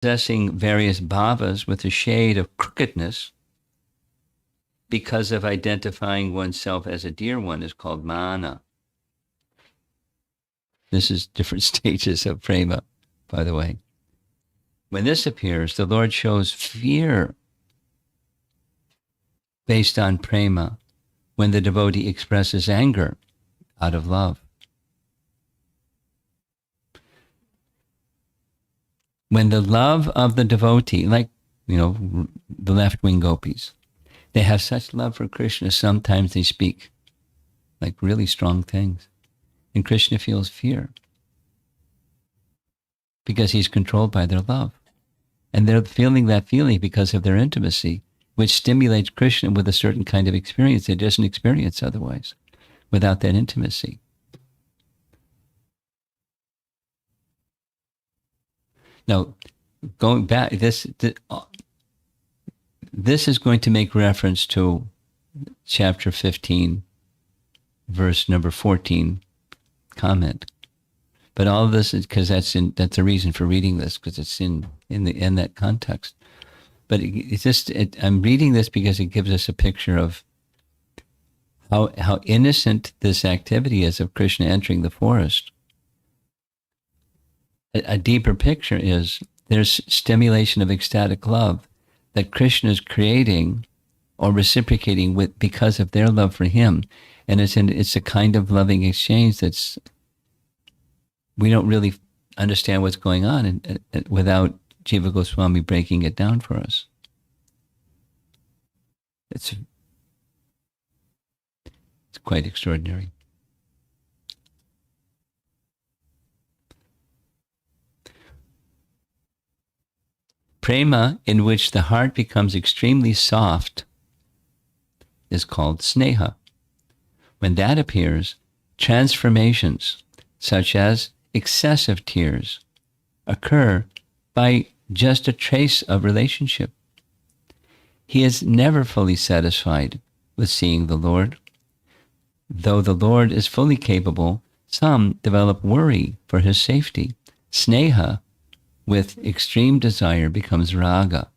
possessing various bhavas with a shade of crookedness because of identifying oneself as a dear one is called mana. This is different stages of prema, by the way. When this appears, the Lord shows fear based on prema when the devotee expresses anger out of love. When the love of the devotee, like, the left-wing gopis, they have such love for Krishna, sometimes they speak like really strong things. And Krishna feels fear because he's controlled by their love. And they're feeling that feeling because of their intimacy, which stimulates Krishna with a certain kind of experience they doesn't experience otherwise, without that intimacy. Now, going back, this is going to make reference to chapter 15, verse number 14, comment. But all of this is because that's the reason for reading this, because it's in that context. But I'm reading this because it gives us a picture of how innocent this activity is of Krishna entering the forest. A deeper picture is there's stimulation of ecstatic love that Krishna is creating or reciprocating with because of their love for him. And it's a kind of loving exchange that's, we don't really understand what's going on without Jiva Goswami breaking it down for us. It's quite extraordinary. Prema, in which the heart becomes extremely soft, is called sneha. When that appears, transformations, such as excessive tears, occur by just a trace of relationship. He is never fully satisfied with seeing the Lord. Though the Lord is fully capable, some develop worry for his safety. Sneha, with extreme desire, becomes raga.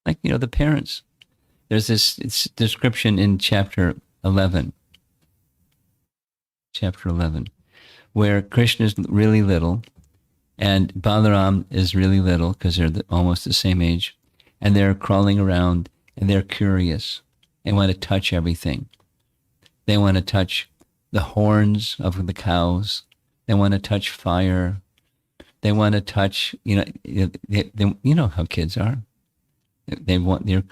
Like, the parents. There's this description in chapter 11, where Krishna is really little and Balaram is really little because they're almost the same age, and they're crawling around and they're curious and want to touch everything. They want to touch the horns of the cows. They want to touch fire. They want to touch, you know how kids are. They're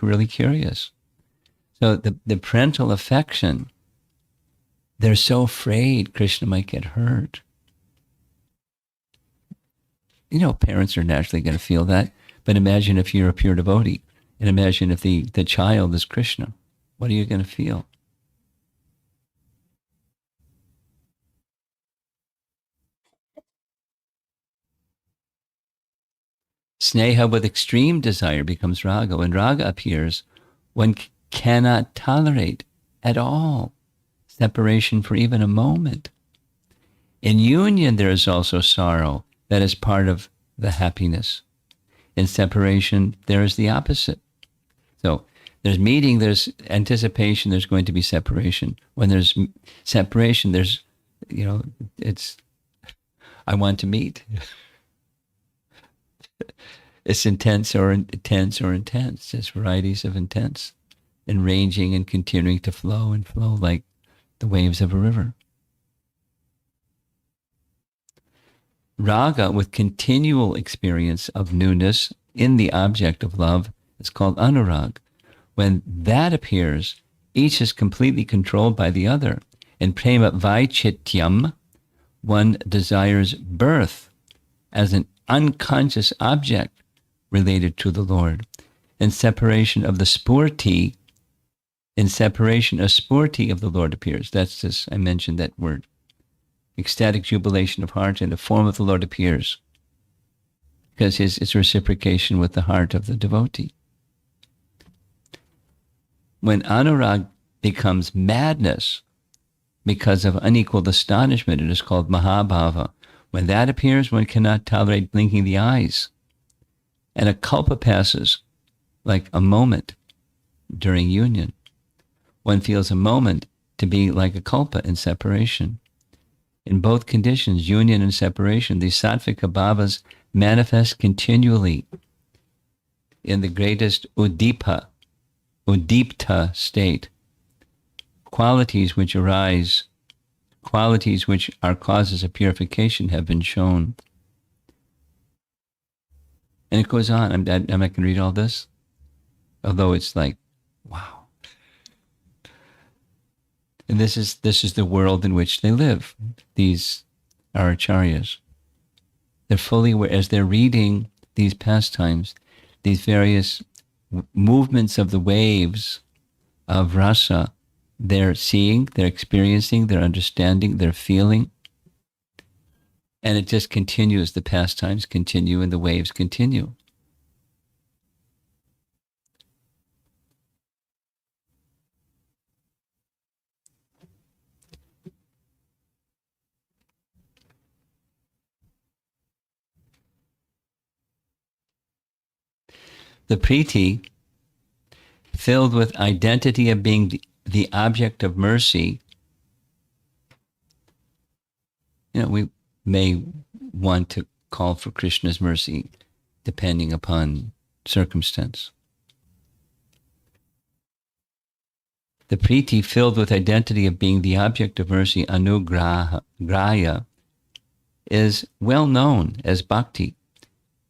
really curious. So the parental affection, they're so afraid Krishna might get hurt. Parents are naturally going to feel that. But imagine if you're a pure devotee, and imagine if the child is Krishna. What are you going to feel? Sneha with extreme desire becomes raga. When raga appears, one cannot tolerate at all separation for even a moment. In union, there is also sorrow that is part of the happiness. In separation, there is the opposite. So there's meeting, there's anticipation, there's going to be separation. When there's separation, there's, it's, I want to meet. It's intense or intense or intense. There's varieties of intense and ranging and continuing to flow and flow like the waves of a river. Raga, with continual experience of newness in the object of love, is called anurag. When that appears, each is completely controlled by the other. In prema vaichityam, one desires birth as an unconscious object related to the Lord. In separation of the spurti, a spurti of the Lord appears. That's this, I mentioned that word. Ecstatic jubilation of heart in the form of the Lord appears, because it's reciprocation with the heart of the devotee. When anurag becomes madness because of unequaled astonishment, it is called mahabhava. When that appears, one cannot tolerate blinking the eyes. And a kalpa passes like a moment during union. One feels a moment to be like a kalpa in separation. In both conditions, union and separation, these sattvika bhavas manifest continually in the greatest udipta state. Qualities which arise, qualities which are causes of purification have been shown. And it goes on. I'm not going to read all this, although it's like, wow. And this is the world in which they live. These are acharyas. They're fully aware, as they're reading these pastimes, these various movements of the waves of rasa, they're seeing, they're experiencing, they're understanding, they're feeling. And it just continues. The pastimes continue and the waves continue. The priti, filled with identity of being the object of mercy, we may want to call for Krishna's mercy depending upon circumstance. The priti, filled with identity of being the object of mercy, anugraya, is well known as bhakti.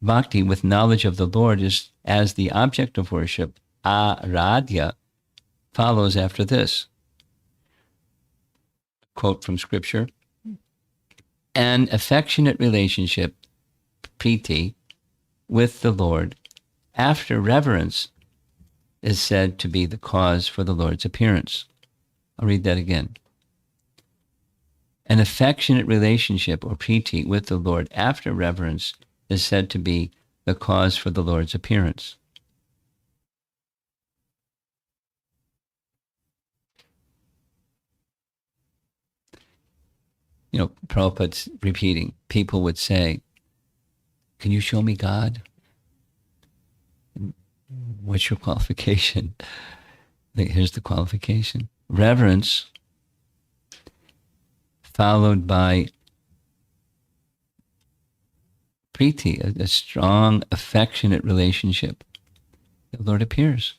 Bhakti, with knowledge of the Lord, is as the object of worship. Aradhya follows after this. Quote from scripture: an affectionate relationship, priti, with the Lord after reverence is said to be the cause for the Lord's appearance. I'll read that again. An affectionate relationship, or priti, with the Lord after reverence is said to be the cause for the Lord's appearance. Prabhupada's repeating, people would say, can you show me God? What's your qualification? Here's the qualification. Reverence followed by priti, a strong, affectionate relationship. The Lord appears.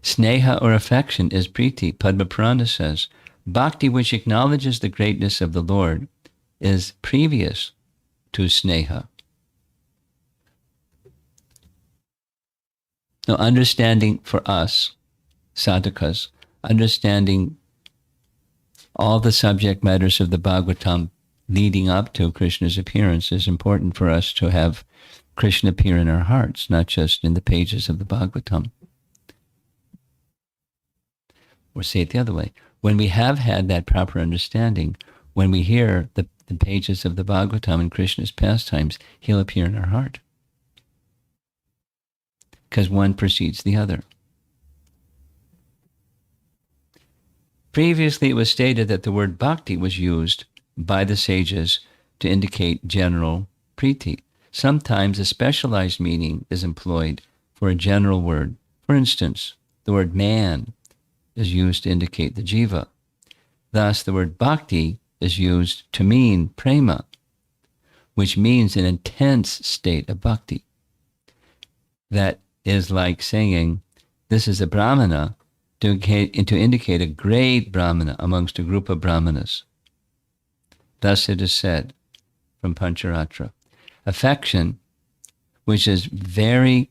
Sneha, or affection, is priti. Padma Purana says, bhakti, which acknowledges the greatness of the Lord, is previous to sneha. Now, understanding for us, sadhakas, understanding all the subject matters of the Bhagavatam leading up to Krishna's appearance is important for us to have Krishna appear in our hearts, not just in the pages of the Bhagavatam. Or say it the other way. When we have had that proper understanding, when we hear the pages of the Bhagavatam and Krishna's pastimes, he'll appear in our heart. Because one precedes the other. Previously, it was stated that the word bhakti was used by the sages to indicate general priti. Sometimes a specialized meaning is employed for a general word. For instance, the word man is used to indicate the jiva. Thus, the word bhakti is used to mean prema, which means an intense state of bhakti. That is like saying, this is a brahmana, to indicate a great brahmana amongst a group of brahmanas. Thus it is said from Pancharatra. Affection, which is very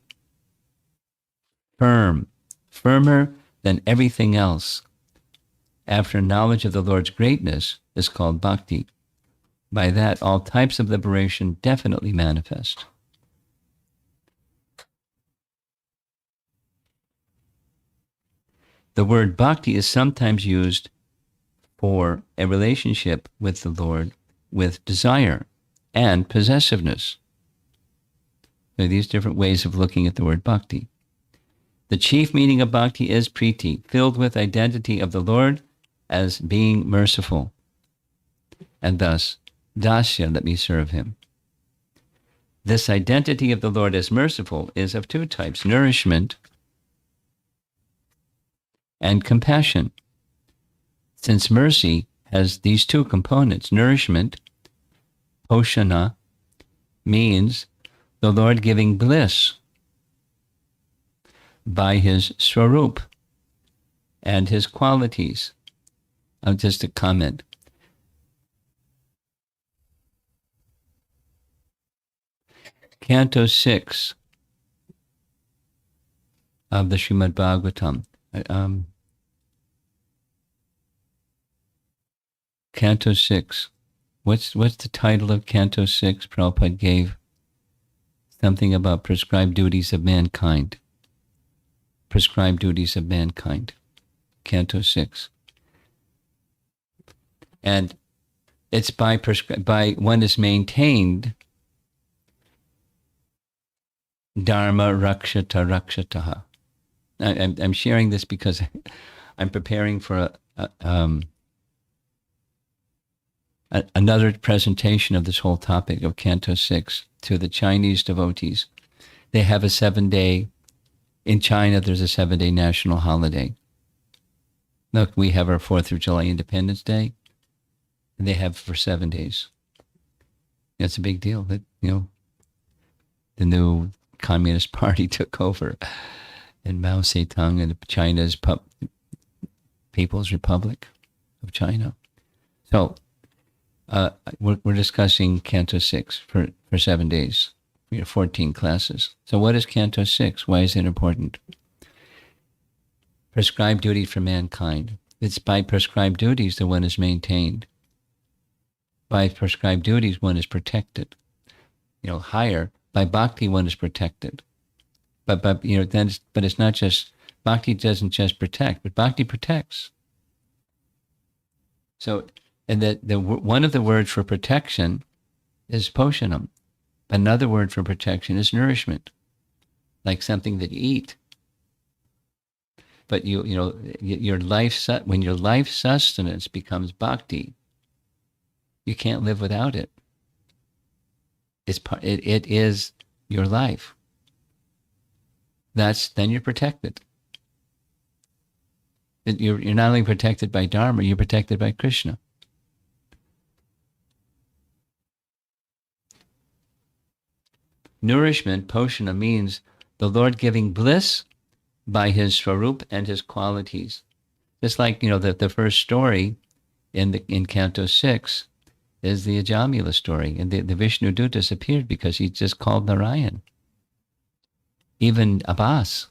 firm, firmer than everything else, after knowledge of the Lord's greatness, is called bhakti. By that, all types of liberation definitely manifest. The word bhakti is sometimes used for a relationship with the Lord with desire and possessiveness. There are these different ways of looking at the word bhakti. The chief meaning of bhakti is priti, filled with identity of the Lord as being merciful. And thus, Dasya, let me serve him. This identity of the Lord as merciful is of two types, nourishment and compassion. Since mercy has these two components, nourishment, poshana, means the Lord giving bliss by his swarup and his qualities. Just a comment. Canto 6 of the Srimad Bhagavatam. Canto 6. What's the title of Canto 6? Prabhupada gave something about prescribed duties of mankind. Prescribed duties of mankind. Canto 6. And it's by one is maintained Dharma rakshata rakshataha. I'm sharing this because I'm preparing for another presentation of this whole topic of Canto 6 to the Chinese devotees. They have a 7-day, in China there's a 7-day national holiday. Look, we have our 4th of July Independence Day, and they have for 7 days. That's a big deal. That, the new Communist Party took over, and Mao Zedong and China's People's Republic of China. So we're discussing Canto 6 for 7 days. We have 14 classes. So what is Canto 6? Why is it important? Prescribed duty for mankind. It's by prescribed duties that one is maintained. By prescribed duties, one is protected. Higher. By bhakti, one is protected. But it's not just, bhakti doesn't just protect, but bhakti protects. So, and one of the words for protection is poshanam. Another word for protection is nourishment, like something that you eat. But your life, when your life sustenance becomes bhakti, you can't live without it. It is your life. Then you're protected. You're not only protected by Dharma, you're protected by Krishna. Nourishment, poshana, means the Lord giving bliss by his swarup and his qualities. Just like, the first story in Canto 6 is the Ajamila story. And the Vishnu Dutas appeared because he just called Narayan. Even Abbas.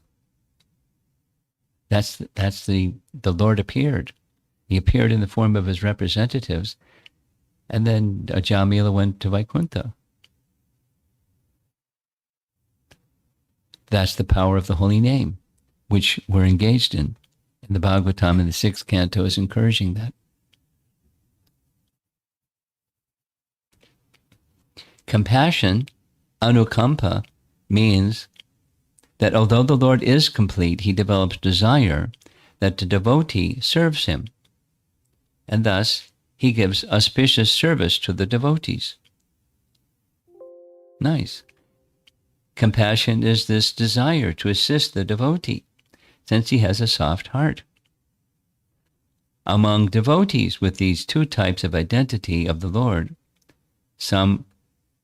That's the Lord appeared. He appeared in the form of his representatives. And then Ajamila went to Vaikuntha. That's the power of the holy name, which we're engaged in. And the Bhagavatam in the 6th canto is encouraging that. Compassion, anukampa, means that although the Lord is complete, he develops desire that the devotee serves him. And thus, he gives auspicious service to the devotees. Nice. Compassion is this desire to assist the devotee, since he has a soft heart. Among devotees with these two types of identity of the Lord, some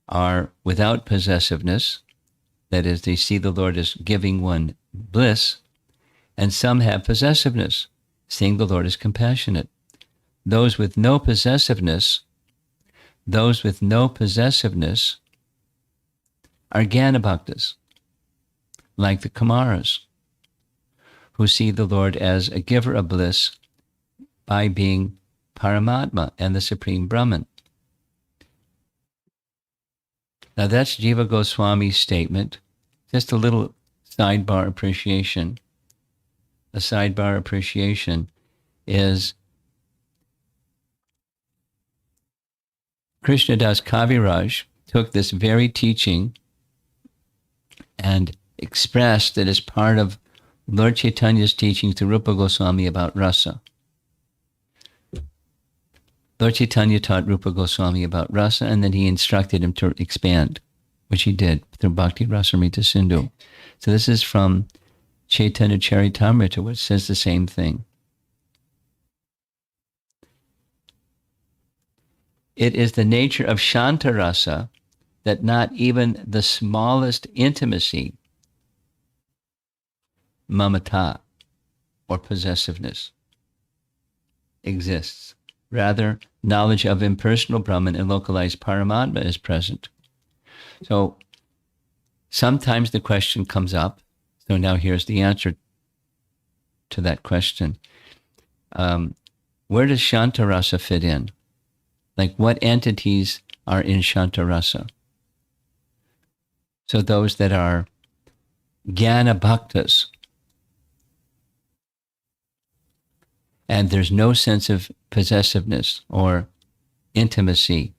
are without possessiveness, that is, they see the Lord as giving one bliss, and some have possessiveness, seeing the Lord as compassionate. Those with no possessiveness are Gyanabhaktas, like the Kumaras, who see the Lord as a giver of bliss by being Paramatma and the Supreme Brahman. Now that's Jiva Goswami's statement. Just a little sidebar appreciation. A sidebar appreciation is Krishnadas Kaviraj took this very teaching and expressed it as part of Lord Chaitanya's teaching to Rupa Goswami about rasa. Lord Chaitanya taught Rupa Goswami about rasa, and then he instructed him to expand, which he did through Bhakti Rasamrita Sindhu. So this is from Chaitanya Charitamrita, which says the same thing. It is the nature of Shanta rasa that not even the smallest intimacy, mamata, or possessiveness, exists. Rather, knowledge of impersonal Brahman and localized Paramatma is present. So sometimes the question comes up. So now here's the answer to that question. Where does Shantarasa fit in? Like, what entities are in Shantarasa? So those that are Jnana Bhaktas, and there's no sense of possessiveness or intimacy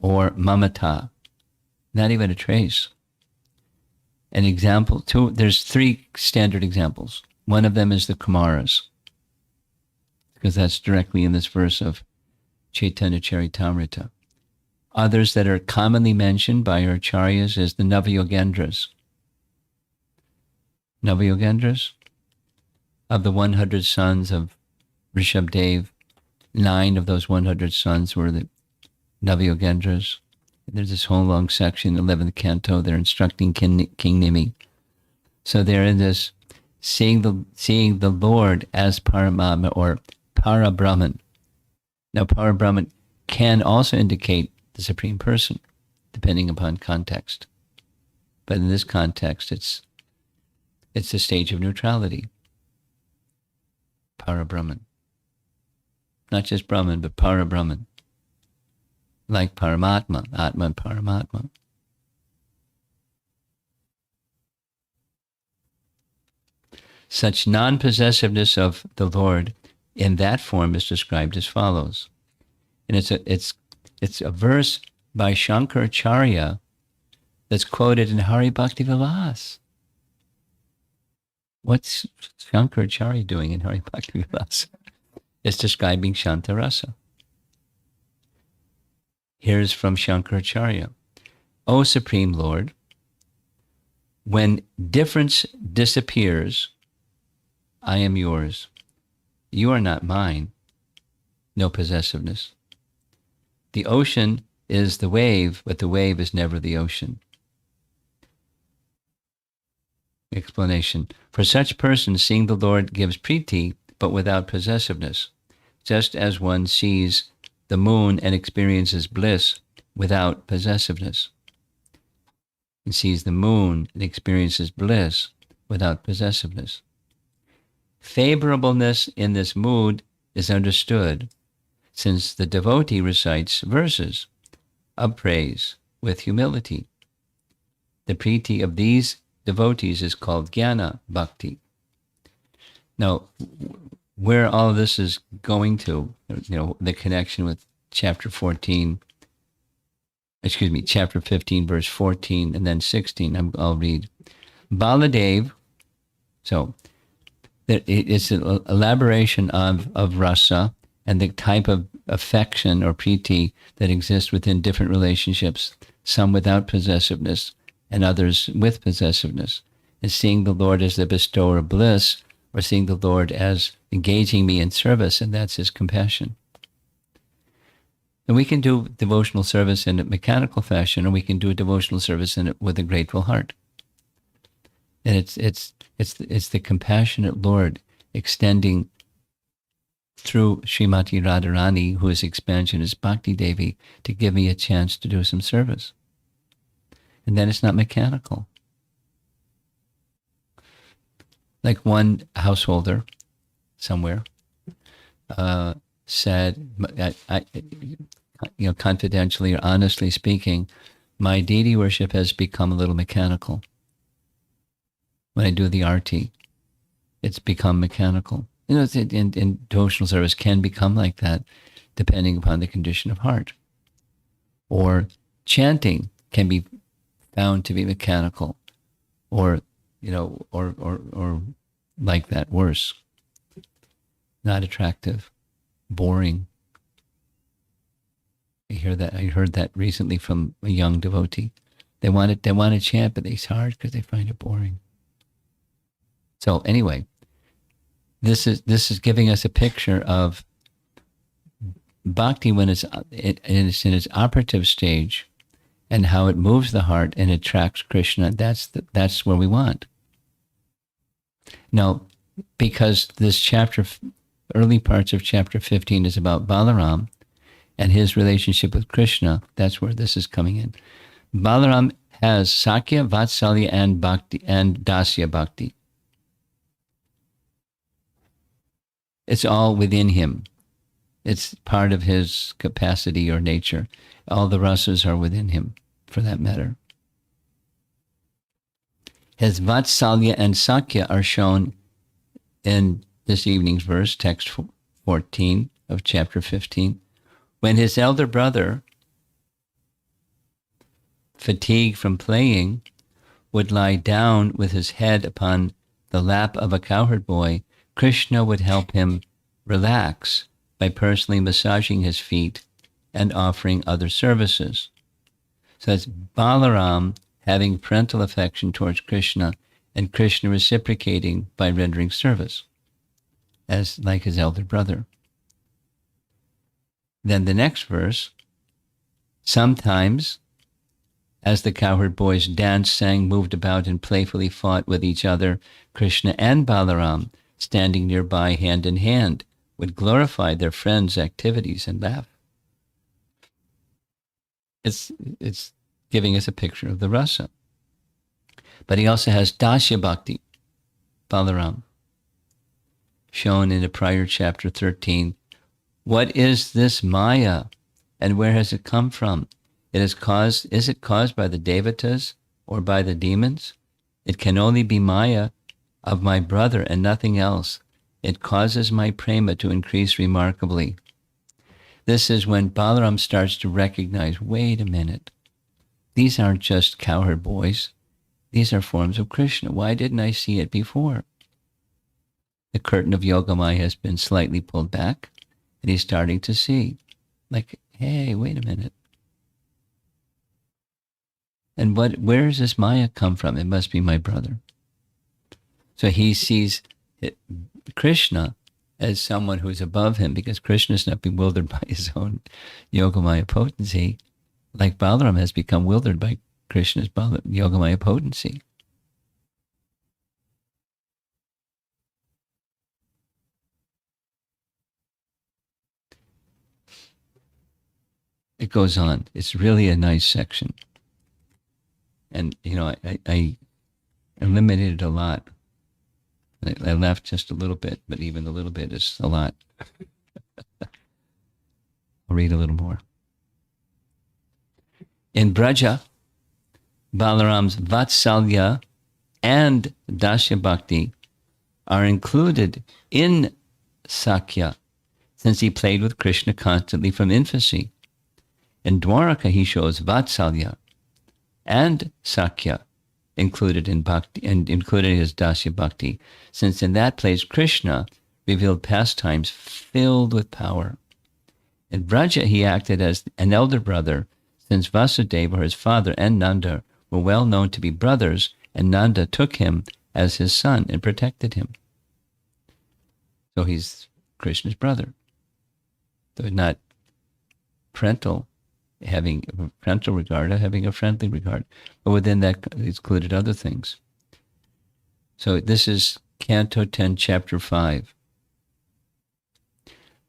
or mamata, not even a trace. An example, there's three standard examples. One of them is the Kumaras, because that's directly in this verse of Chaitanya Charitamrita. Others that are commonly mentioned by our acharyas is the Navayogendras. Navayogendras, of the 100 sons of Rishabdev, 9 of those 100 sons were the Navayogendras. There's this whole long section, 11th canto, they're instructing King Nimi. So they're in this, seeing the Lord as Paramatma or Parabrahman. Now, Parabrahman can also indicate the Supreme Person, depending upon context. But in this context, it's a stage of neutrality. Parabrahman. Not just Brahman, but Parabrahman. Like Paramatma, Atma and Paramatma. Such non-possessiveness of the Lord in that form is described as follows. And it's a verse by Shankaracharya that's quoted in Hari Bhakti Vilas. What's Shankaracharya doing in Hari Bhakti Vilas? It's describing Shantarasa. Here's from Shankaracharya. O Supreme Lord, when difference disappears, I am yours. You are not mine. No possessiveness. The ocean is the wave, but the wave is never the ocean. Explanation. For such persons, seeing the Lord gives priti, but without possessiveness, just as one sees the moon and experiences bliss without possessiveness. And sees the moon and experiences bliss without possessiveness. Favorableness in this mood is understood, since the devotee recites verses of praise with humility. The priti of these devotees is called Jnana Bhakti. Now, where all of this is going to, the connection with chapter 15, verse 14, and then 16, I'll read. Baladev, so it's an elaboration of rasa and the type of affection or priti that exists within different relationships, some without possessiveness and others with possessiveness. And seeing the Lord as the bestower of bliss, or seeing the Lord as engaging me in service, and that's his compassion. And we can do devotional service in a mechanical fashion, or we can do a devotional service in it with a grateful heart. And it's the compassionate Lord extending through Srimati Radharani, who is expansion as Bhakti Devi, to give me a chance to do some service. And then it's not mechanical. Like one householder somewhere said, confidentially or honestly speaking, my deity worship has become a little mechanical. When I do the arti, it's become mechanical. In devotional service can become like that, depending upon the condition of heart. Or chanting can be found to be mechanical, or like that, worse, not attractive, boring. I heard that recently from a young devotee. They want to chant, but it's hard because they find it boring. So anyway, this is giving us a picture of bhakti when it's in its operative stage, and how it moves the heart and attracts Krishna. That's where we want. Now, because this chapter, early parts of chapter 15 is about Balaram and his relationship with Krishna, that's where this is coming in. Balaram has Sakya, Vatsalya, and Bhakti, and Dasya Bhakti. It's all within him. It's part of his capacity or nature. All the rasas are within him, for that matter. His Vatsalya and Sakya are shown in this evening's verse, text 14 of chapter 15. When his elder brother, fatigued from playing, would lie down with his head upon the lap of a cowherd boy, Krishna would help him relax by personally massaging his feet and offering other services. So it's Balaram having parental affection towards Krishna, and Krishna reciprocating by rendering service, as like his elder brother. Then the next verse, sometimes, as the cowherd boys danced, sang, moved about, and playfully fought with each other, Krishna and Balaram, standing nearby hand in hand, would glorify their friends' activities and laugh. It's giving us a picture of the rasa. But he also has Dasya Bhakti, Balaram, shown in a prior chapter 13. What is this Maya, and where has it come from? Is it caused by the Devatas or by the demons? It can only be Maya of my brother and nothing else. It causes my prema to increase remarkably. This is when Balaram starts to recognize, wait a minute, these aren't just cowherd boys. These are forms of Krishna. Why didn't I see it before? The curtain of Yogamaya has been slightly pulled back, and he's starting to see, like, hey, wait a minute. And where does this Maya come from? It must be my brother. So he sees Krishna as someone who's above him, because Krishna is not bewildered by his own Yogamaya potency, like Balaram has become bewildered by Krishna's Yogamaya potency. It goes on. It's really a nice section. And, I eliminated a lot. I left just a little bit, but even a little bit is a lot. I'll read a little more. In Braja, Balaram's Vatsalya and Dasya Bhakti are included in Sakya, since he played with Krishna constantly from infancy. In Dwaraka, he shows Vatsalya and Sakya included in Bhakti, and included his Dasya Bhakti, since in that place Krishna revealed pastimes filled with power. In Braja, he acted as an elder brother, since Vasudeva, his father, and Nanda were well known to be brothers, and Nanda took him as his son and protected him. So he's Krishna's brother. So not parental, having a parental regard, or having a friendly regard. But within that it's included other things. So this is Canto 10, Chapter 5.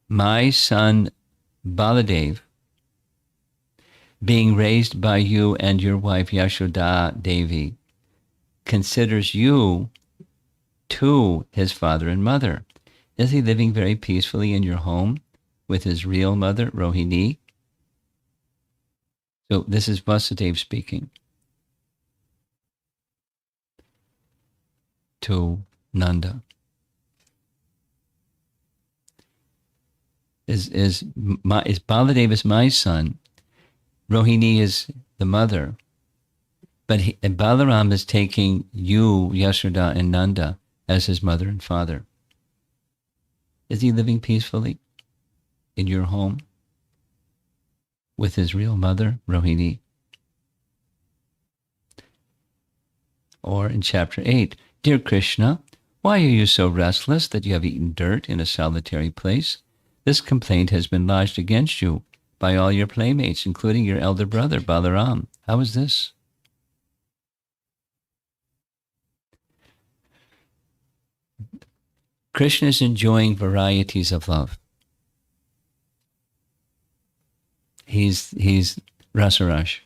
My son Baladev, being raised by you and your wife Yashoda Devi, considers you too his father and mother. Is he living very peacefully in your home with his real mother, Rohini? So this is Vasudeva speaking to Nanda. Is Baladeva is my son, Rohini is the mother, but Balaram is taking you, Yashoda, and Nanda as his mother and father. Is he living peacefully in your home? with his real mother, Rohini. Or in chapter 8, Dear Krishna, why are you so restless that you have eaten dirt in a solitary place? This complaint has been lodged against you by all your playmates, including your elder brother, Balaram. How is this? Krishna is enjoying varieties of love. He's Rasarash.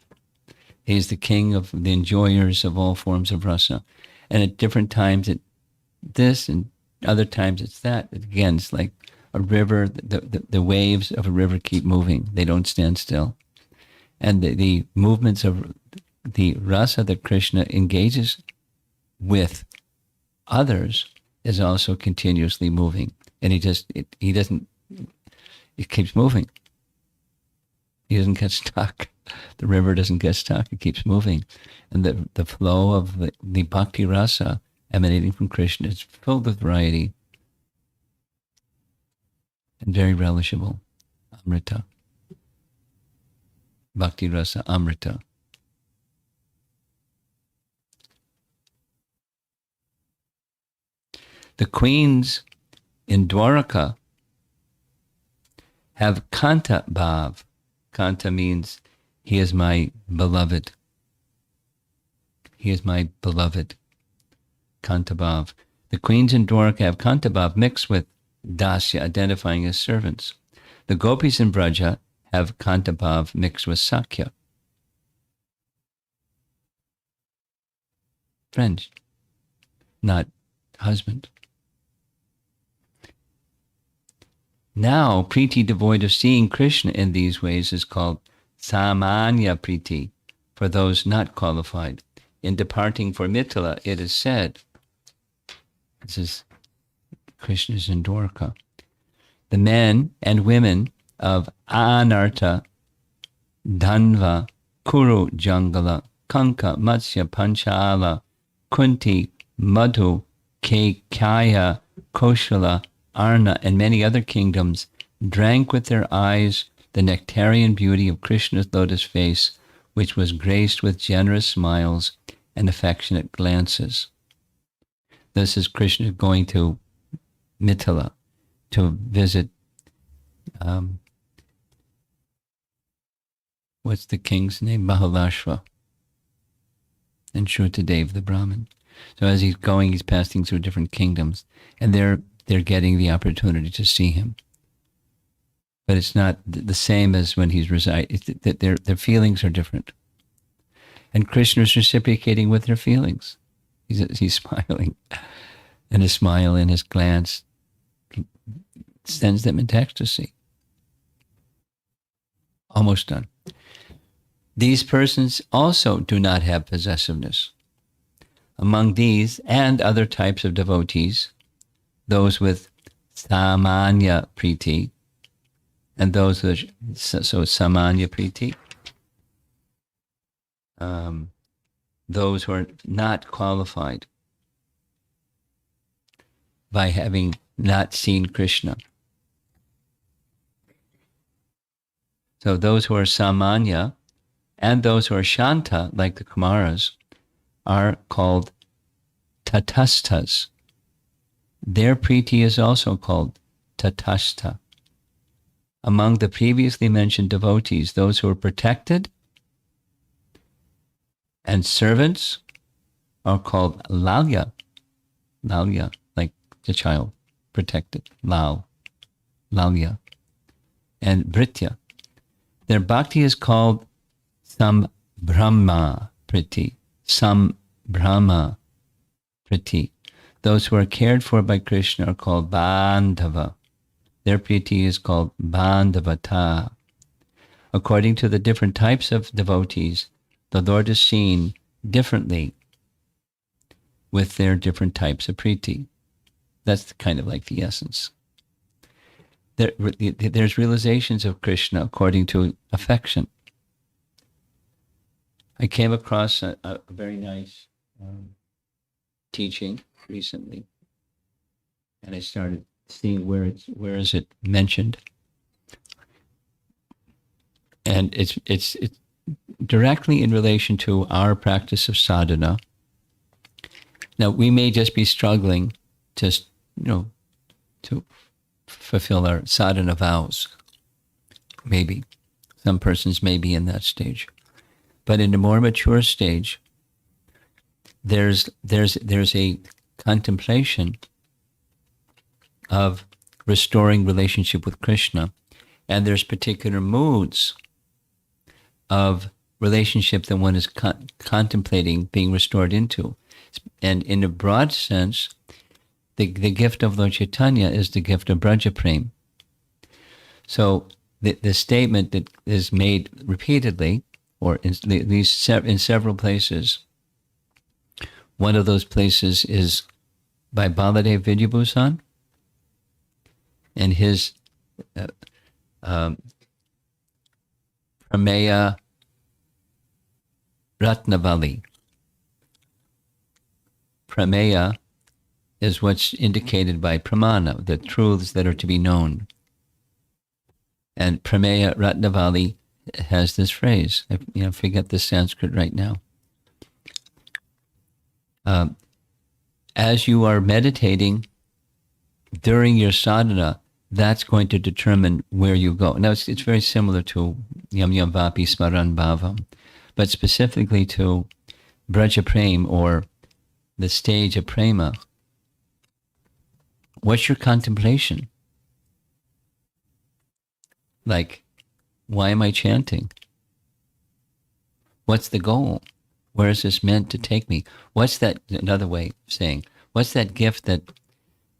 He's the king of the enjoyers of all forms of rasa. And at different times it's this, and other times it's that. Again, it's like a river. The waves of a river keep moving. They don't stand still. And the movements of the rasa that Krishna engages with others is also continuously moving. And it keeps moving. He doesn't get stuck. The river doesn't get stuck. It keeps moving. And the flow of the bhakti rasa emanating from Krishna is filled with variety and very relishable. Amrita. Bhakti rasa amrita. The queens in Dwaraka have kanta bhav. Kanta means he is my beloved. He is my beloved. Kanta bhav. The queens in Dwaraka have kanta bhav mixed with dasya, identifying as servants. The gopis in Braja have kanta bhav mixed with sakya. Friends, not husband. Now, priti devoid of seeing Krishna in these ways is called samanya priti, for those not qualified. In departing for Mithila, it is said, this is Krishna's in Dwarka, the men and women of Anarta, Dhanva, Kuru Jangala, Kanka, Matsya, Panchala, Kunti, Madhu, Kekaya, Koshala, Arna, and many other kingdoms drank with their eyes the nectarian beauty of Krishna's lotus face, which was graced with generous smiles and affectionate glances. This is Krishna going to Mithila to visit, what's the king's name? Mahalashva, and Shrutadev, the Brahmin. So as he's going, he's passing through different kingdoms, and they're getting the opportunity to see him. But it's not the same as when he's residing. Their feelings are different. And Krishna is reciprocating with their feelings. He's smiling. And his smile and his glance sends them into ecstasy. Almost done. These persons also do not have possessiveness. Among these and other types of devotees, those with samanya priti, and those with, so samanya priti, those who are not qualified by having not seen Krishna. So those who are samanya and those who are shanta, like the Kumaras, are called tatastas. Their priti is also called tatastha. Among the previously mentioned devotees, those who are protected and servants are called lalya. Lalya, like the child, protected. Lalya. And bhritya. Their bhakti is called sambrahma priti. Sambrahma priti. Those who are cared for by Krishna are called bandhava. Their priti is called bandhavata. According to the different types of devotees, the Lord is seen differently with their different types of priti. That's kind of like the essence. There's realizations of Krishna according to affection. I came across a very nice teaching recently, and I started seeing where is it mentioned. And it's directly in relation to our practice of sadhana. Now, we may just be struggling to, to fulfill our sadhana vows. Maybe. Some persons may be in that stage. But in a more mature stage, there's a contemplation of restoring relationship with Krishna. And there's particular moods of relationship that one is contemplating being restored into. And in a broad sense, the gift of Lord Chaitanya is the gift of Braja Prem. So the statement that is made repeatedly, or in several places, one of those places is by Baladev Vidyabhusan, and his Prameya Ratnavali. Prameya is what's indicated by pramana, the truths that are to be known. And Prameya Ratnavali has this phrase. I forget the Sanskrit right now. As you are meditating during your sadhana, that's going to determine where you go. Now, it's very similar to Yam Yam Vapi Smaran Bhavam, but specifically to Braja Prem, or the stage of prema. What's your contemplation? Like, why am I chanting? What's the goal? Where is this meant to take me? What's that, another way of saying, what's that gift that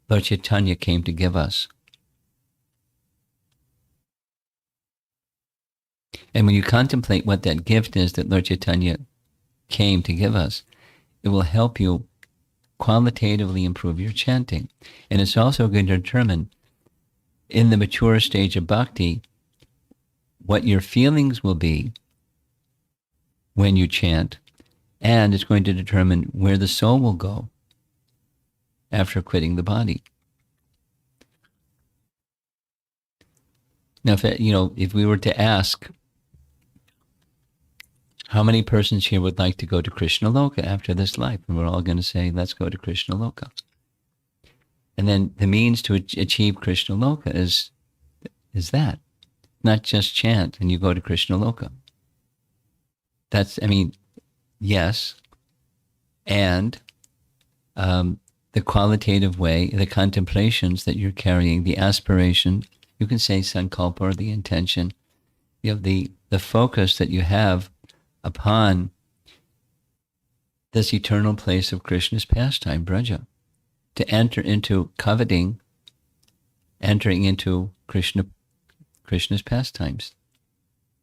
Lord Chaitanya came to give us? And when you contemplate what that gift is that Lord Chaitanya came to give us, it will help you qualitatively improve your chanting. And it's also going to determine, in the mature stage of bhakti, what your feelings will be when you chant, and it's going to determine where the soul will go after quitting the body. Now, if we were to ask, how many persons here would like to go to Krishna Loka after this life? And we're all going to say, let's go to Krishna Loka. And then the means to achieve Krishna Loka is that. Not just chant and you go to Krishna Loka. That's, yes. And the qualitative way, the contemplations that you're carrying, the aspiration, you can say sankalpa, or the intention, the focus that you have upon this eternal place of Krishna's pastime, Braja, to enter into coveting, entering into Krishna's pastimes,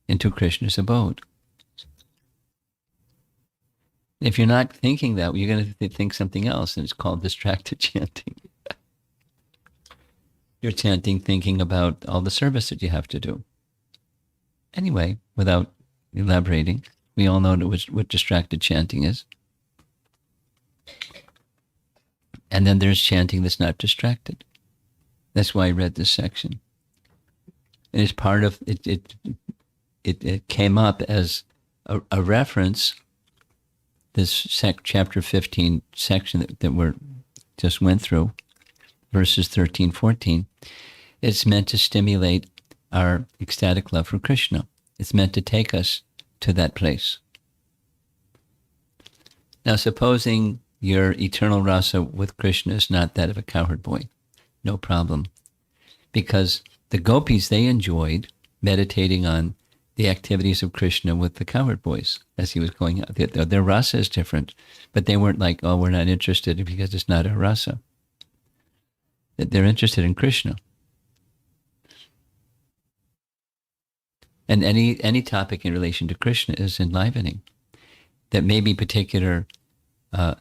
into Krishna's abode. If you're not thinking that, you're going to think something else, and it's called distracted chanting. You're chanting thinking about all the service that you have to do. Anyway, without elaborating, we all know what distracted chanting is. And then there's chanting that's not distracted. That's why I read this section. And it's part of it. It came up as a reference. This chapter 15 section that we just went through, verses 13, 14. It's meant to stimulate our ecstatic love for Krishna. It's meant to take us to that place. Now, supposing your eternal rasa with Krishna is not that of a cowherd boy, no problem. Because the gopis, they enjoyed meditating on the activities of Krishna with the cowherd boys as he was going out. Their rasa is different, but they weren't like, oh, we're not interested because it's not our rasa. They're interested in Krishna. And any topic in relation to Krishna is enlivening. That may be particular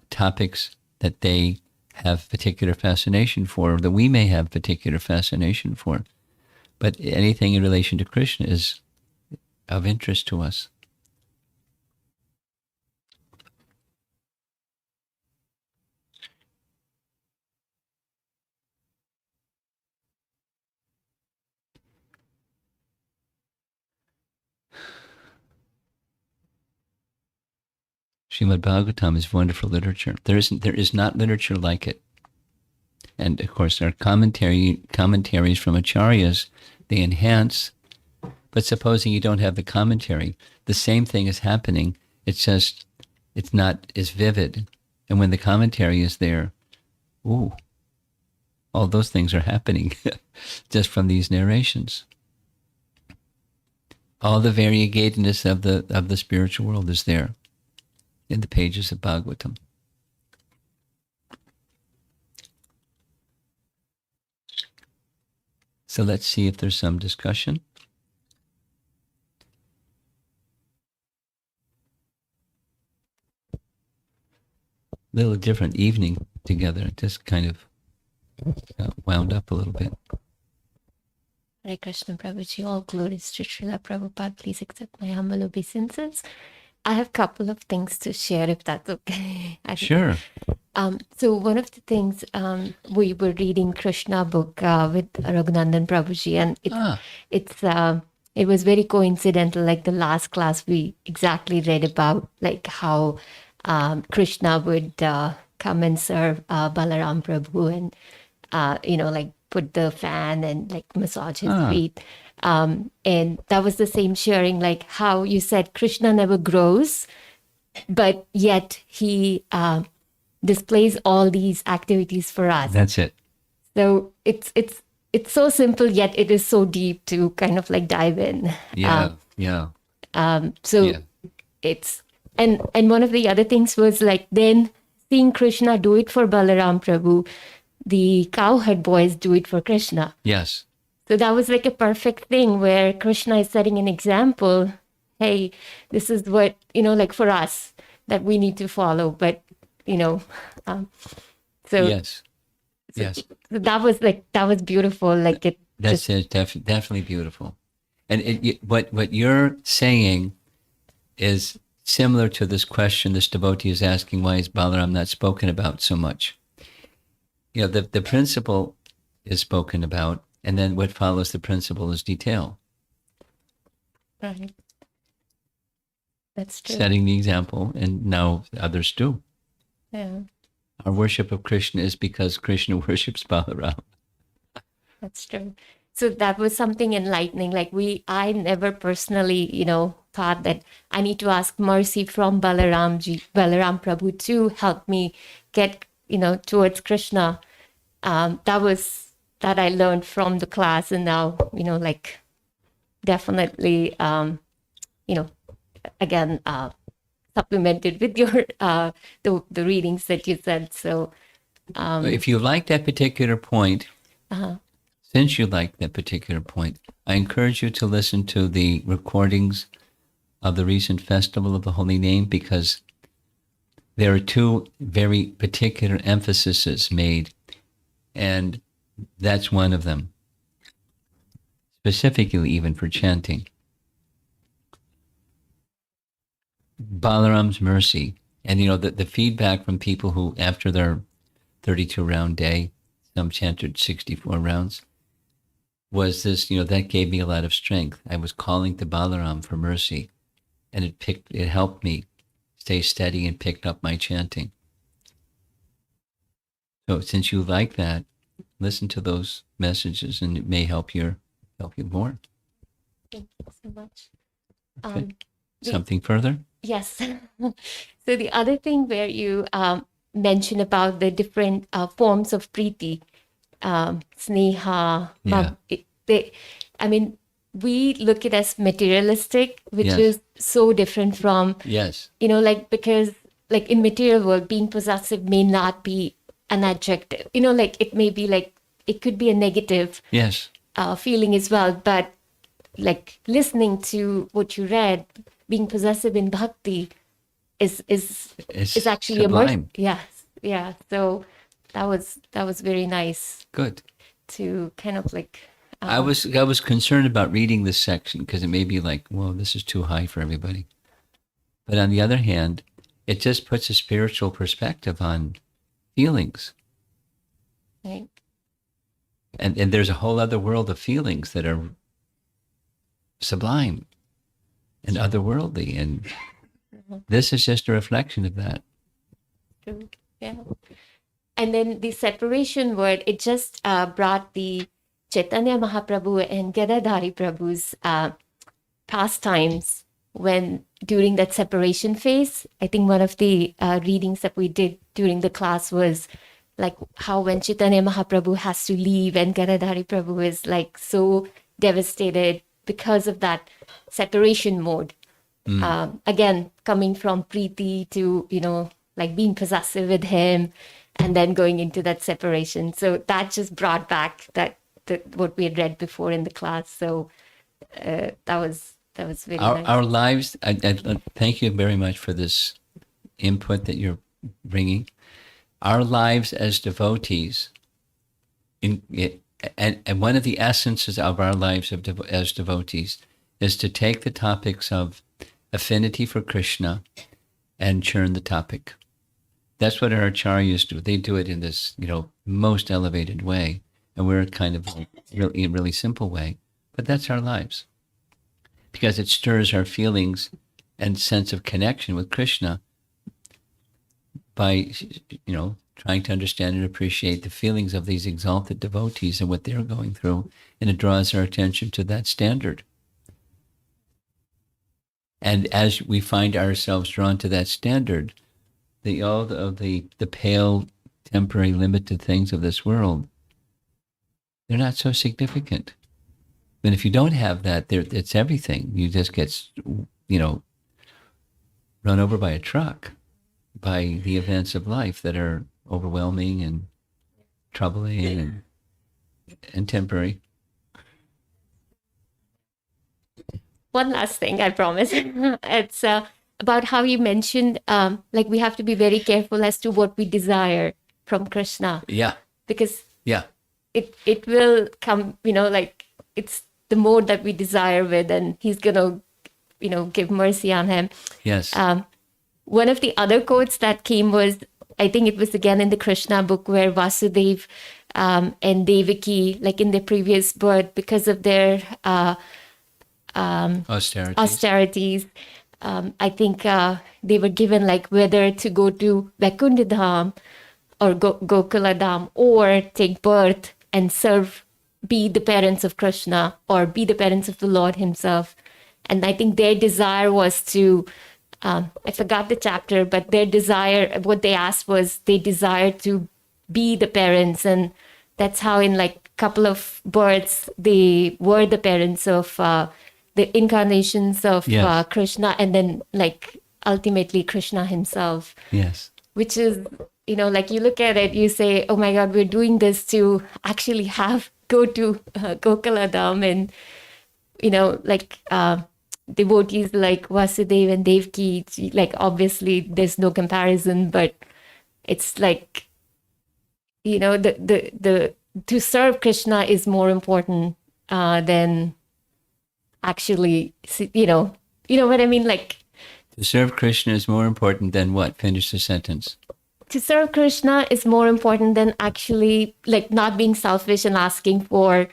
topics that they have particular fascination for, or that we may have particular fascination for. But anything in relation to Krishna is of interest to us. Srimad Bhagavatam is wonderful literature. There is not literature like it. And of course, our commentaries from acharyas, they enhance. But supposing you don't have the commentary, the same thing is happening. It's just, it's not as vivid. And when the commentary is there, ooh, all those things are happening just from these narrations. All the variegatedness of the spiritual world is there in the pages of Bhagavatam. So let's see if there's some discussion. Little different evening together. Just kind of wound up a little bit. Hare Krishna Prabhuji, all glories to Srila Prabhupada. Please accept my humble obeisances. I have a couple of things to share, if that's okay. Sure. So one of the things, we were reading Krishna book with Raghunandan Prabhuji, and it was very coincidental. Like the last class, we exactly read about like how Krishna would come and serve Balaram Prabhu, and like put the fan and like massage his feet. And that was the same sharing, like how you said Krishna never grows, but yet he displays all these activities for us. That's it. So it's so simple, yet it is so deep to kind of like dive in. It's and one of the other things was like then seeing Krishna do it for Balaram Prabhu, the cowherd boys do it for Krishna. Yes. So that was like a perfect thing where Krishna is setting an example. Hey, this is what, like for us that we need to follow. But, so. Yes. Yes. So that was beautiful. Like it. That's definitely beautiful. And what you're saying is similar to this question this devotee is asking, why is Balaram not spoken about so much? The principle is spoken about, and then what follows the principle is detail. Right. That's true. Setting the example, and now others do. Yeah. Our worship of Krishna is because Krishna worships Balaram. That's true. So that was something enlightening. Like I never personally, thought that I need to ask mercy from Balaram Prabhu to help me get, towards Krishna. That I learned from the class, and now, like definitely, again, supplemented with your, the readings that you said. So, if you like that particular point, since you like that particular point, I encourage you to listen to the recordings of the recent Festival of the Holy Name, because there are two very particular emphases made, and that's one of them, specifically even for chanting. Balaram's mercy, and the feedback from people who, after their 32-round day, some chanted 64 rounds, was this, that gave me a lot of strength. I was calling to Balaram for mercy, and it helped me stay steady and picked up my chanting. So since you like that, listen to those messages, and it may help you more. Thank you so much. Okay. Something further? Yes. So the other thing where you mention about the different forms of priti, sneha, we look at it as materialistic, which is so different from, because like in material world, being possessive may not be an adjective, like it may be like, it could be a negative feeling as well. But like listening to what you read, being possessive in bhakti is actually sublime. Yes. Yeah. So that was very nice. Good. To kind of like. I was concerned about reading this section because it may be like, whoa, this is too high for everybody. But on the other hand, it just puts a spiritual perspective on feelings. Right. And there's a whole other world of feelings that are sublime and otherworldly, and This is just a reflection of that. True. Yeah. And then the separation word, it just brought the Chaitanya Mahaprabhu and Gadadhari Prabhu's pastimes when during that separation phase. I think one of the readings that we did during the class was like how when Chaitanya Mahaprabhu has to leave and Gadadhari Prabhu is like so devastated because of that separation mode. Again, coming from Preeti to, like being possessive with him and then going into that separation. So that just brought back what we had read before in the class. So that was very nice. Our lives, I thank you very much for this input that you're bringing. Our lives as devotees, and one of the essences of our lives as devotees is to take the topics of affinity for Krishna and churn the topic. That's what our acharyas do. They do it in this, most elevated way, and we're kind of really, really simple way. But that's our lives, because it stirs our feelings and sense of connection with Krishna by, trying to understand and appreciate the feelings of these exalted devotees and what they're going through, and it draws our attention to that standard. And as we find ourselves drawn to that standard, the pale, temporary, limited things of this world, they're not so significant. And if you don't have that, it's everything. You just get, run over by a truck, by the events of life that are overwhelming and troubling and temporary. One last thing, I promise. It's about how you mentioned, like we have to be very careful as to what we desire from Krishna. Yeah. Because it will come, like it's the mode that we desire with, and he's going to, give mercy on him. Yes. One of the other quotes that came was, I think it was again in the Krishna book, where Vasudev and Devaki, like in their previous birth, because of their austerities. I think they were given like whether to go to Vaikuntha Dham or Gokula Dham, or take birth and be the parents of Krishna or be the parents of the Lord himself. And I think their desire was to, I forgot the chapter, but their desire, what they asked was they desired to be the parents. And that's how in like a couple of births, they were the parents of the incarnations of Krishna, and then like ultimately Krishna himself. Yes. Which is, like you look at it, you say, oh my God, we're doing this to actually go to Gokula Dham, and, like devotees like Vasudeva and Devaki, like obviously there's no comparison, but it's like, the to serve Krishna is more important than actually, you know what I mean? Like, to serve Krishna is more important than what? Finish the sentence. To serve Krishna is more important than actually like not being selfish and asking for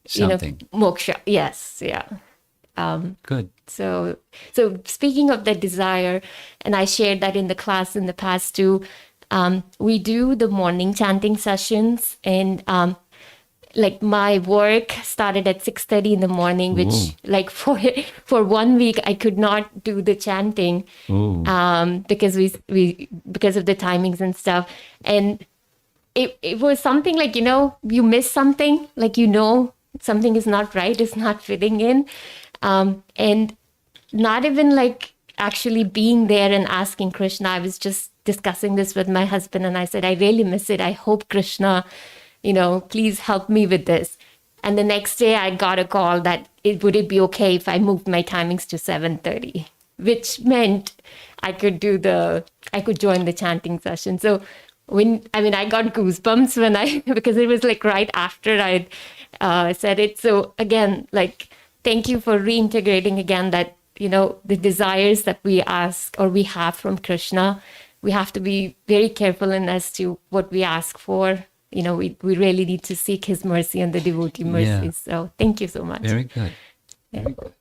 something. Moksha. Yes. Yeah. Good. So speaking of that desire, and I shared that in the class in the past too, we do the morning chanting sessions, and like my work started at 6:30 in the morning, which like for 1 week I could not do the chanting because because of the timings and stuff. And it was something like, you miss something, like, something is not right, it's not fitting in. And not even like actually being there and asking Krishna. I was just discussing this with my husband, and I said, I really miss it. I hope Krishna, please help me with this. And the next day I got a call that would it be okay if I moved my timings to 7:30, which meant I could join the chanting session. So I got goosebumps because it was like right after I'd said it. So again, like, thank you for reintegrating again that, the desires that we ask or we have from Krishna, we have to be very careful in as to what we ask for. We really need to seek his mercy and the devotee mercy. Yeah. So thank you so much. Very good. Yeah. Very good.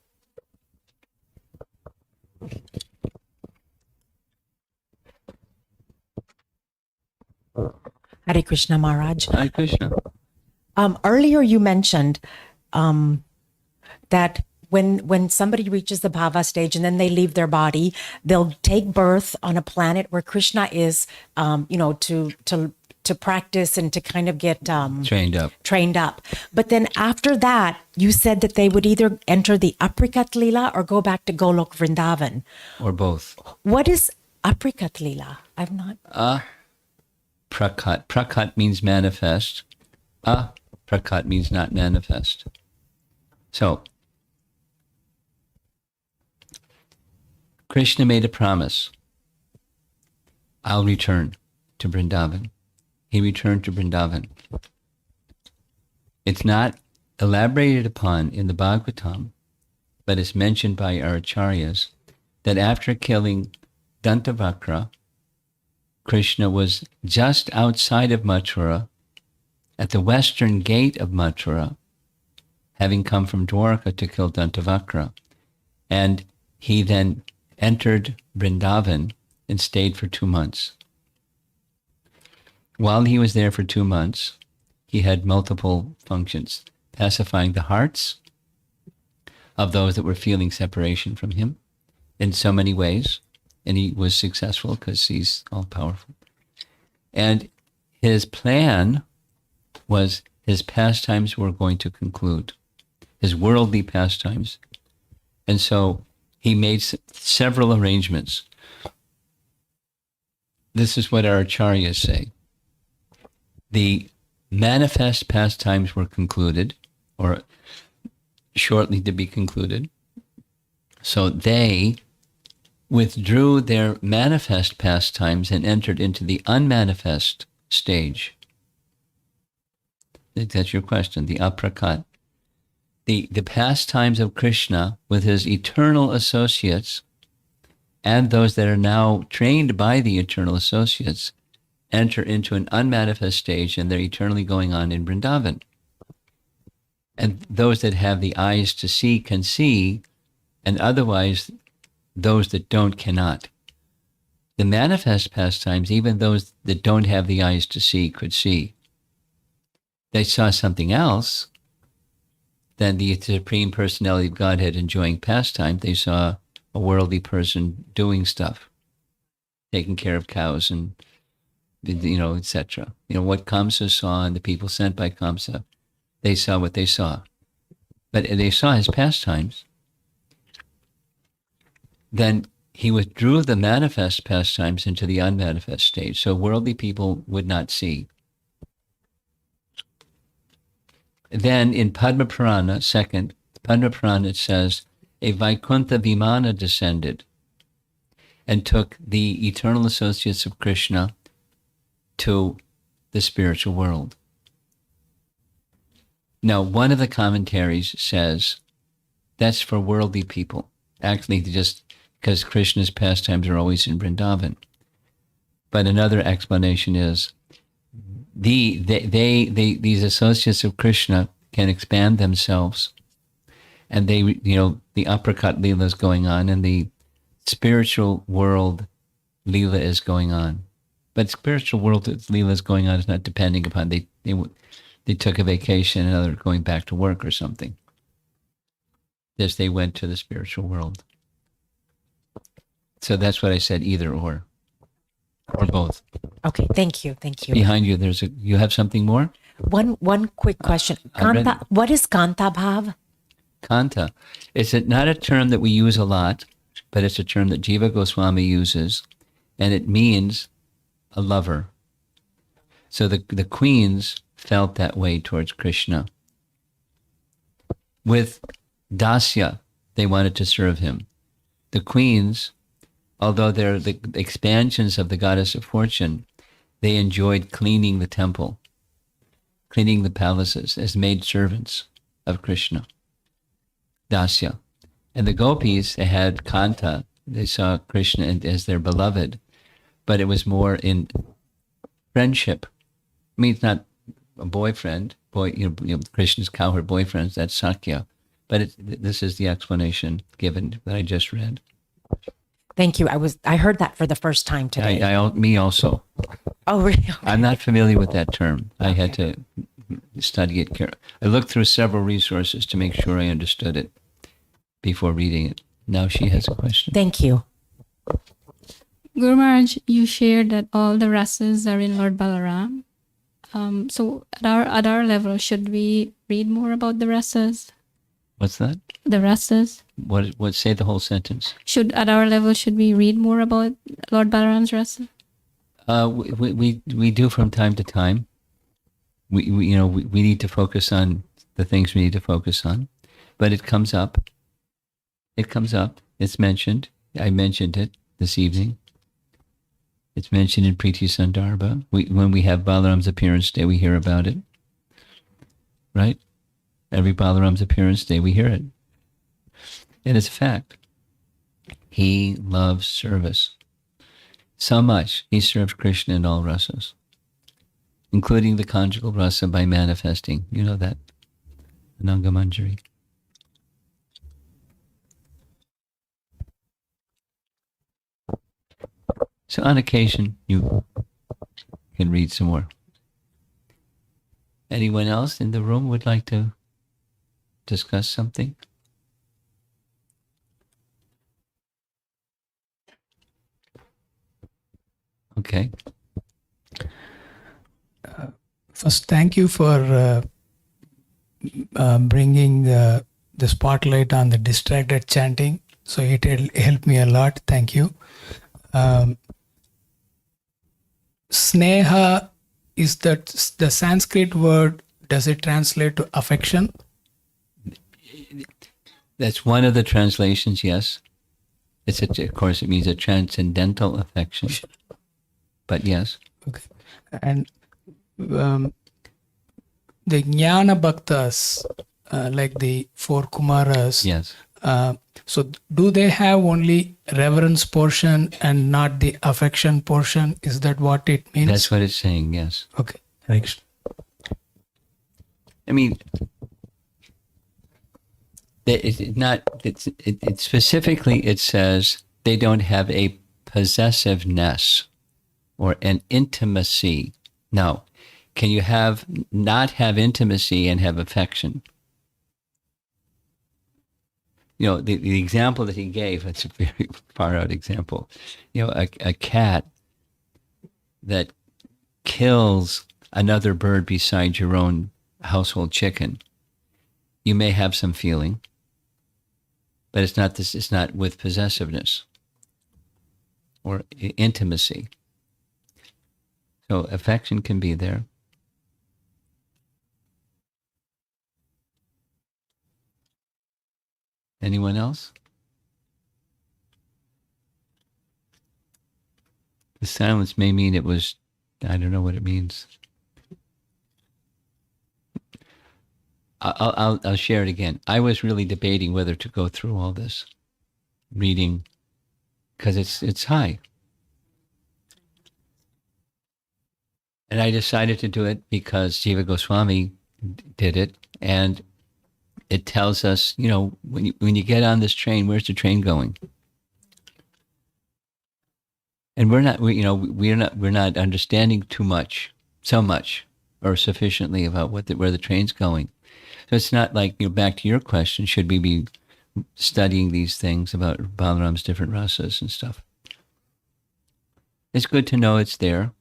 Hare Krishna Maharaj. Hare Krishna. Earlier you mentioned that when somebody reaches the bhava stage and then they leave their body, they'll take birth on a planet where Krishna is, to practice and to kind of get trained up. But then after that, you said that they would either enter the Aprikat Leela or go back to Golok Vrindavan. Or both. What is Aprikat Leela? I've not. Prakat. Prakat means manifest. Prakat means not manifest. So, Krishna made a promise. I'll return to Vrindavan. He returned to Vrindavan. It's not elaborated upon in the Bhagavatam, but it's mentioned by our acharyas that after killing Dantavakra, Krishna was just outside of Mathura, at the western gate of Mathura, having come from Dwarka to kill Dantavakra. And he then entered Vrindavan and stayed for 2 months. While he was there for 2 months, he had multiple functions, pacifying the hearts of those that were feeling separation from him in so many ways. And he was successful because he's all-powerful. And his plan was his pastimes were going to conclude, his worldly pastimes. And so he made several arrangements. This is what our acharyas say. The manifest pastimes were concluded, or shortly to be concluded. So they withdrew their manifest pastimes and entered into the unmanifest stage. I think that's your question, the aprakat. The pastimes of Krishna with his eternal associates and those that are now trained by the eternal associates enter into an unmanifest stage, and they're eternally going on in Vrindavan. And those that have the eyes to see can see, and otherwise those that don't cannot. The manifest pastimes, even those that don't have the eyes to see could see. They saw something else than the Supreme Personality of Godhead enjoying pastime. They saw a worldly person doing stuff, taking care of cows and, etc. What Kamsa saw and the people sent by Kamsa, they saw what they saw. But they saw his pastimes. Then he withdrew the manifest pastimes into the unmanifest stage, so worldly people would not see. Then in Padma Purana, it says, a Vaikuntha Vimana descended and took the eternal associates of Krishna to the spiritual world. Now, one of the commentaries says that's for worldly people. Actually, just because Krishna's pastimes are always in Vrindavan. But another explanation is these associates of Krishna can expand themselves, and the aprakat Leela is going on, and the spiritual world Leela is going on. But spiritual world Leela is going on is not depending upon they took a vacation and they're going back to work or something. Yes, they went to the spiritual world. So that's what I said, either or both. Okay, thank you. Behind you, you have something more? One quick question. Kanta, what is Kanta Bhav? Kanta. It's not a term that we use a lot, but it's a term that Jiva Goswami uses, and it means a lover. So the queens felt that way towards Krishna. With Dasya, they wanted to serve him. The queens, although they're the expansions of the goddess of fortune, they enjoyed cleaning the temple, cleaning the palaces as maid servants of Krishna. Dasya. And the gopis, they had Kanta. They saw Krishna as their beloved, but it was more in friendship. I mean, it's not a boyfriend. Krishna's cowherd boyfriends, that's Sakya. But this is the explanation given that I just read. Thank you. I heard that for the first time today. Me also. Oh, really? Okay. I'm not familiar with that term. I had to study it carefully. I looked through several resources to make sure I understood it before reading it. Now she has a question. Thank you. Guru Maharaj, you shared that all the rasas are in Lord Balaram. So at our level, should we read more about the rasas? What's that? The rasas. What? Say the whole sentence. At our level, should we read more about Lord Balaram's rasa? We do from time to time. We need to focus on the things we need to focus on, but it comes up. It comes up. It's mentioned. I mentioned it this evening. It's mentioned in Priti Sandarbha. When we have Balaram's appearance day, we hear about it. Right? Every Balaram's appearance day, we hear it. And it's a fact. He loves service. So much, he served Krishna in all rasas, including the conjugal rasa by manifesting. You know that, Ananga Manjari. So on occasion, you can read some more. Anyone else in the room would like to discuss something? Okay. First, thank you for bringing the spotlight on the distracted chanting. So it helped me a lot. Thank you. Sneha, is that the Sanskrit word? Does it translate to affection? That's one of the translations, yes. Of course, it means a transcendental affection. But yes. Okay. And the Jnana Bhaktas, like the four Kumaras, yes. So do they have only reverence portion and not the affection portion? Is that what it means? That's what it's saying, yes. Okay. Thanks. I mean, specifically it says they don't have a possessiveness or an intimacy. Now, can you not have intimacy and have affection? The example that he gave, it's a very far out example. A cat that kills another bird besides your own household chicken, you may have some feeling, but it's not with possessiveness or intimacy. So affection can be there. Anyone else? The silence may mean it was, I don't know what it means. I'll share it again. I was really debating whether to go through all this reading because it's high. And I decided to do it because Jiva Goswami did it, and it tells us, when you get on this train, where's the train going? And we're not understanding so much, or sufficiently about where the train's going. So it's not like, back to your question, should we be studying these things about Balaram's different rasas and stuff? It's good to know it's there.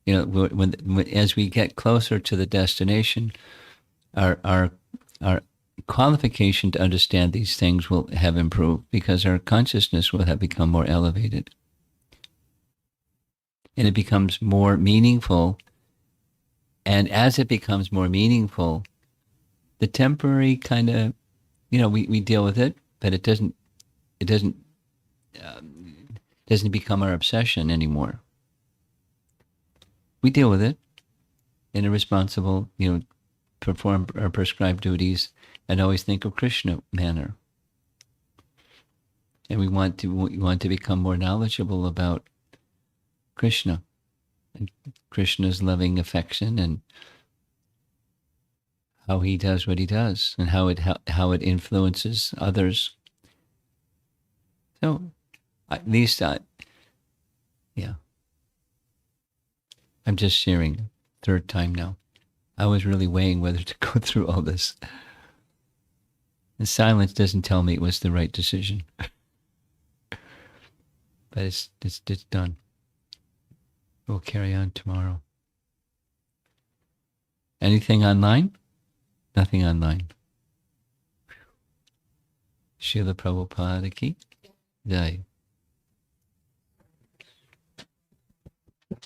When as we get closer to the destination, our qualification to understand these things will have improved because our consciousness will have become more elevated. And it becomes more meaningful. And as it becomes more meaningful, the temporary kind of, we deal with it, but it doesn't become our obsession anymore. We deal with it in a responsible, perform our prescribed duties and always think of Krishna manner. And we want to become more knowledgeable about Krishna and Krishna's loving affection and how he does what he does and how it influences others. So, at least, yeah. I'm just sharing. Third time now. I was really weighing whether to go through all this. And silence doesn't tell me it was the right decision. But it's done. We'll carry on tomorrow. Anything online? Nothing online. Srila Prabhupada ki Jai.